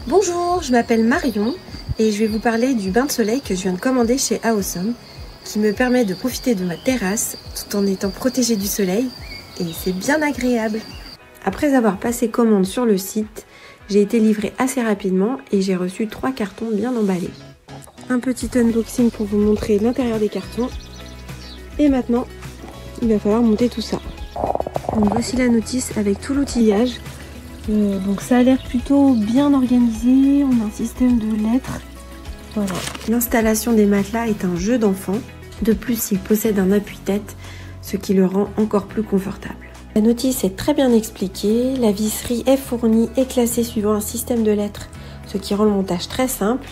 Bonjour, je m'appelle Marion et je vais vous parler du bain de soleil que je viens de commander chez Awesome qui me permet de profiter de ma terrasse tout en étant protégée du soleil et c'est bien agréable. Après avoir passé commande sur le site, j'ai été livrée assez rapidement et j'ai reçu 3 cartons bien emballés. Un petit unboxing pour vous montrer l'intérieur des cartons et maintenant il va falloir monter tout ça. Donc voici la notice avec tout l'outillage. Donc ça a l'air plutôt bien organisé, on a un système de lettres. Voilà. L'installation des matelas est un jeu d'enfant. De plus, il possède un appuie-tête, ce qui le rend encore plus confortable. La notice est très bien expliquée, la visserie est fournie et classée suivant un système de lettres, ce qui rend le montage très simple.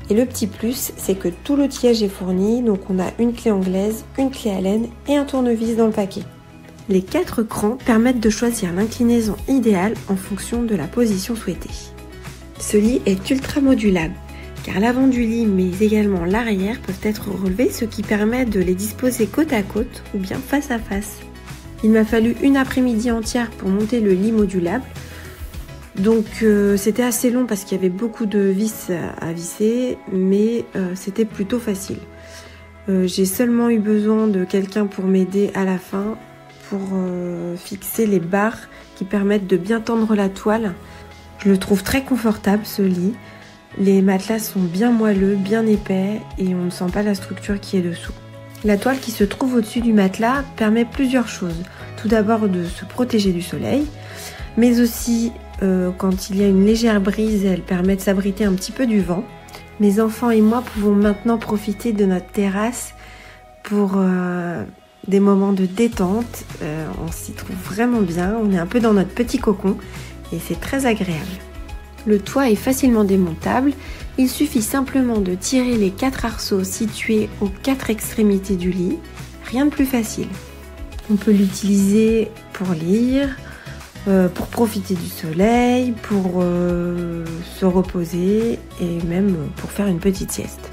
Et le petit plus, c'est que tout l'outillage est fourni, donc on a une clé anglaise, une clé Allen et un tournevis dans le paquet. Les 4 crans permettent de choisir l'inclinaison idéale en fonction de la position souhaitée. Ce lit est ultra modulable, car l'avant du lit mais également l'arrière peuvent être relevés, ce qui permet de les disposer côte à côte ou bien face à face. Il m'a fallu une après-midi entière pour monter le lit modulable, donc c'était assez long parce qu'il y avait beaucoup de vis à visser, mais c'était plutôt facile. J'ai seulement eu besoin de quelqu'un pour m'aider à la fin, pour fixer les barres qui permettent de bien tendre la toile. Je le trouve très confortable ce lit. Les matelas sont bien moelleux, bien épais et on ne sent pas la structure qui est dessous. La toile qui se trouve au-dessus du matelas permet plusieurs choses. Tout d'abord de se protéger du soleil, mais aussi quand il y a une légère brise, elle permet de s'abriter un petit peu du vent. Mes enfants et moi pouvons maintenant profiter de notre terrasse pour des moments de détente, on s'y trouve vraiment bien, on est un peu dans notre petit cocon et c'est très agréable. Le toit est facilement démontable, il suffit simplement de tirer les 4 arceaux situés aux 4 extrémités du lit, rien de plus facile. On peut l'utiliser pour lire, pour profiter du soleil, pour se reposer et même pour faire une petite sieste.